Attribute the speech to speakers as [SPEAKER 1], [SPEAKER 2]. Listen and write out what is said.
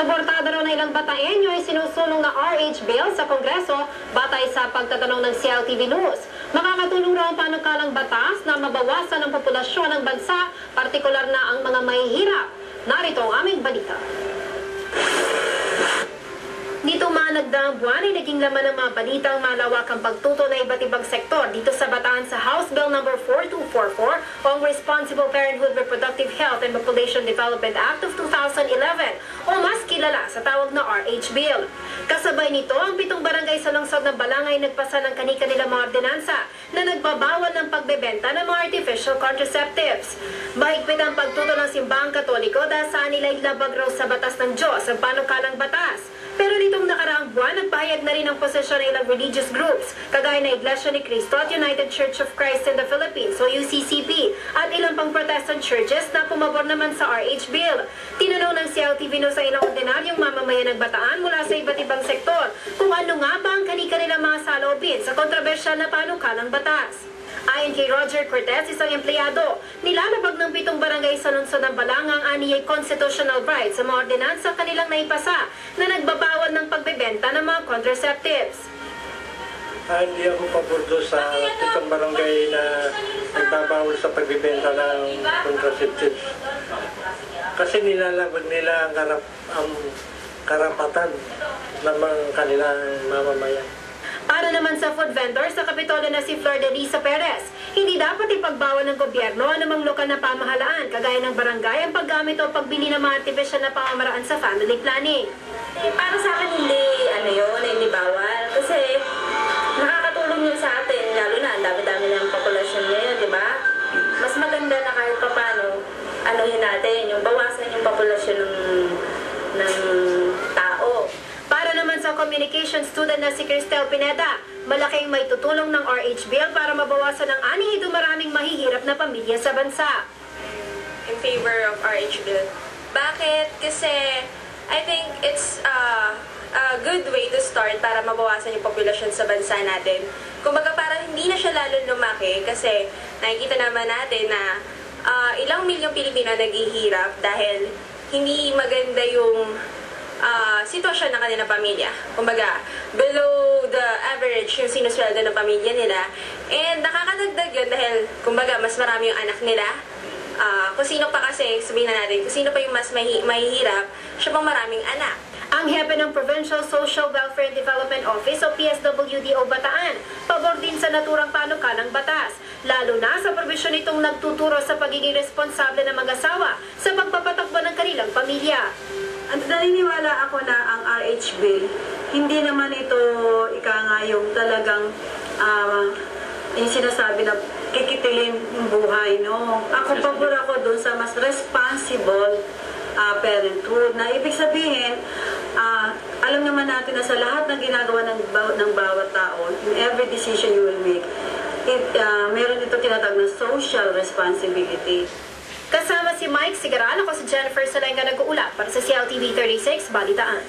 [SPEAKER 1] Abortado raw na ilang bataenyo ay sinusulong na RH bill sa Kongreso batay sa pagtatanong ng CLTV News. Makakatulong raw ang panukalang batas na mabawasan ang populasyon ng bansa, partikular na ang mga mahihirap. Narito ang aming balita. Nito nagdaang buwan ay naging laman ng mga balitang malawakang pagtuto na iba't ibang sektor dito sa Bataan sa House Bill No. 4244 o ang Responsible Parenthood, Reproductive Health and Population Development Act of 2011 o mas kilala sa tawag na RH Bill. Kasabay nito, ang 7 barangay sa lungsod ng Balangay nagpasa ng kani-kanilang mga ordinansa na nagbabawal ng pagbebenta ng mga artificial contraceptives. Mahigpit ang pagtuto ng simbahang Katoliko dahil saan nila ilabag raw sa batas ng Diyos ang panukalang batas. Pero nitong nakaraang buwan, nagpahayag na rin ang posisyon ng ilang religious groups, kagaya na Iglesia ni Cristo at United Church of Christ in the Philippines o UCCP, at ilang pang Protestant churches na pumabor naman sa RH Bill. Tinanong ng CLTV News sa ilang ordinaryong mamamayan ng Bataan mula sa iba't ibang sektor kung ano nga ba ang kani-kanilang mga saloobin sa kontrobersyal na panukalang batas. Ayon kay Roger Cortez, isang empleyado, nilalabag ng 7 barangay sa lungsod ng Balangang aniyay constitutional rights sa mga ordinansa kanilang naipasa na nagbabawal ng pagbebenta ng mga contraceptives.
[SPEAKER 2] Hindi ako pabordo sa 7 barangay na nagbabawal sa pagbebenta ng contraceptives. Kasi nilalabag nila ang karapatan ng mga kanilang mamamayan.
[SPEAKER 1] Para naman sa food vendor sa Kapitolyo na si Flor de Lisa Perez, hindi dapat ipagbawal ng gobyerno anumang lokal na pamahalaan, kagaya ng barangay, ang paggamit o pagbili ng mga artificial na pamamaraan sa family planning.
[SPEAKER 3] Para sa akin, hindi bawal. Kasi nakakatulong yun sa atin, lalo na ang dami-dami ng populasyon ngayon, di ba? Mas maganda na kahit pa paano, natin, yung bawasan yung populasyon ng tao.
[SPEAKER 1] Para naman sa communication student na si Cristel Pineda, malaking may tutulong ng RH Bill para mabawasan ang ani maraming mahihirap na pamilya sa bansa.
[SPEAKER 4] In favor of RH Bill. Bakit? Kasi I think it's a good way to start para mabawasan yung populasyon sa bansa natin. Kumbaga parang hindi na siya lalo lumaki kasi nakikita naman natin na ilang milyong Pilipino naghihirap dahil hindi maganda yung sitwasyon ng kanilang pamilya. Kumbaga, below the average yung sinusweldo ng pamilya nila. And nakakadagdag yun dahil, kumbaga, mas marami yung anak nila. Kung sino pa kasi, sabihin na natin, kung sino pa yung mas mahihirap, siya pang maraming anak.
[SPEAKER 1] Ang hepe ng Provincial Social Welfare and Development Office o PSWDO Bataan, pabor din sa naturang panukalang batas, lalo na sa probisyon nitong nagtuturo sa pagiging responsable ng mag-asawa sa pagpapatakbo ng kanilang pamilya.
[SPEAKER 5] Naniniwala ako na ang RH Bill, hindi naman ito yung talagang yung sinasabi na kikitilin yung buhay, no? Ako pabor ako dun sa mas responsible parenthood, na ibig sabihin, alam naman natin na sa lahat ng ginagawa ng bawat tao, in every decision you will make, meron ito tinatawag na social responsibility.
[SPEAKER 1] Kasama si Mike Sigaran, ako si Jennifer Salenga nag-uulap para sa CLTV 36 Balitaan.